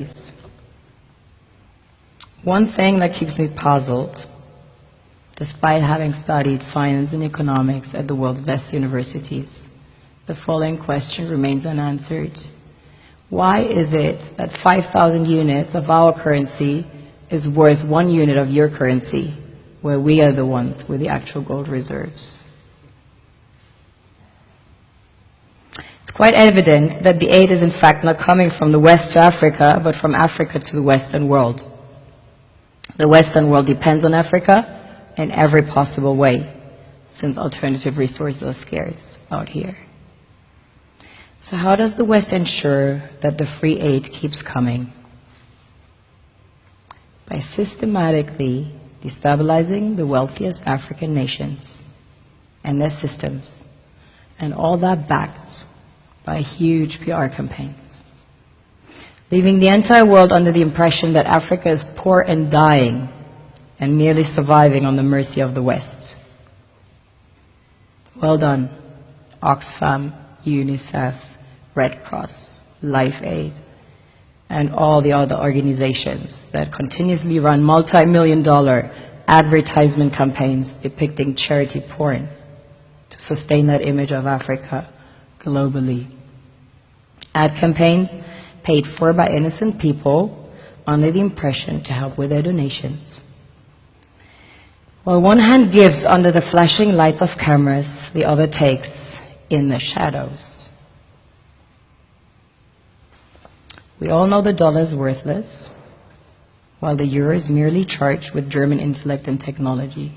years. One thing that keeps me puzzled, despite having studied finance and economics at the world's best universities, the following question remains unanswered. Why is it that 5,000 units of our currency is worth 1 unit of your currency, where we are the ones with the actual gold reserves? It's quite evident that the aid is in fact not coming from the West to Africa, but from Africa to the Western world. The Western world depends on Africa in every possible way, since alternative resources are scarce out here. So how does the West ensure that the free aid keeps coming? By systematically destabilizing the wealthiest African nations and their systems, and all that backed by huge PR campaigns, leaving the entire world under the impression that Africa is poor and dying and merely surviving on the mercy of the West. Well done, Oxfam, UNICEF, Red Cross, Life Aid, and all the other organizations that continuously run multi-million-dollar advertisement campaigns depicting charity porn to sustain that image of Africa globally. Ad campaigns paid for by innocent people under the impression to help with their donations. While one hand gives under the flashing lights of cameras, the other takes in the shadows. We all know the dollar is worthless, while the euro is merely charged with German intellect and technology,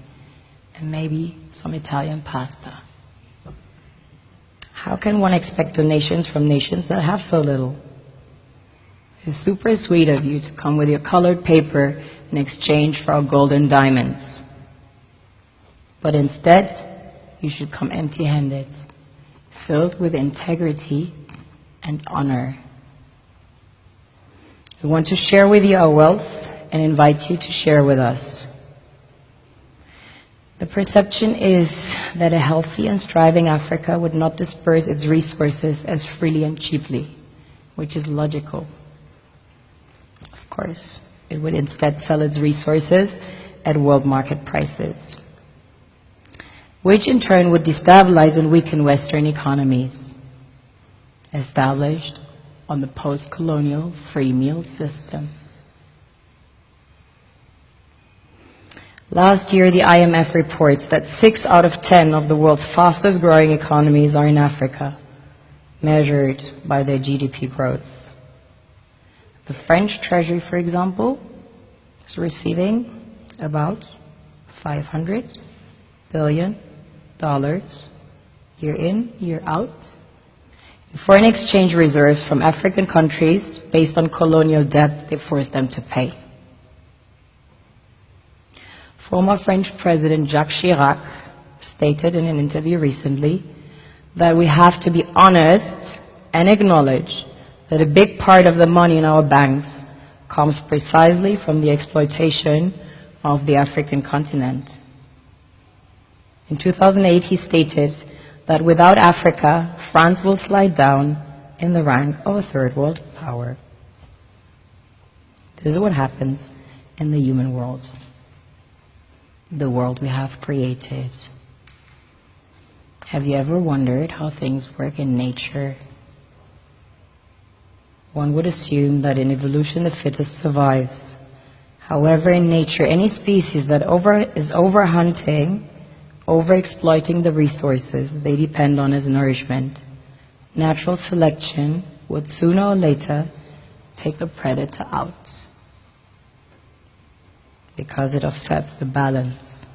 and maybe some Italian pasta. How can one expect donations from nations that have so little? It's super sweet of you to come with your colored paper in exchange for our gold and diamonds. But instead, you should come empty-handed, filled with integrity and honor. We want to share with you our wealth and invite you to share with us. The perception is that a healthy and thriving Africa would not disperse its resources as freely and cheaply, which is logical. Of course, it would instead sell its resources at world market prices, which in turn would destabilize and weaken Western economies, established on the post-colonial free meal system. Last year, the IMF reports that 6 out of 10 of the world's fastest growing economies are in Africa, measured by their GDP growth. The French Treasury, for example, is receiving about $500 billion year in, year out, in foreign exchange reserves from African countries based on colonial debt they forced them to pay. Former French President Jacques Chirac stated in an interview recently that we have to be honest and acknowledge that a big part of the money in our banks comes precisely from the exploitation of the African continent. In 2008, he stated that without Africa, France will slide down in the rank of a third world power. This is what happens in the human world, the world we have created. Have you ever wondered how things work in nature? One would assume that in evolution the fittest survives. However, in nature, any species that is overhunting, overexploiting the resources they depend on as nourishment, natural selection would sooner or later take the predator out, because it offsets the balance.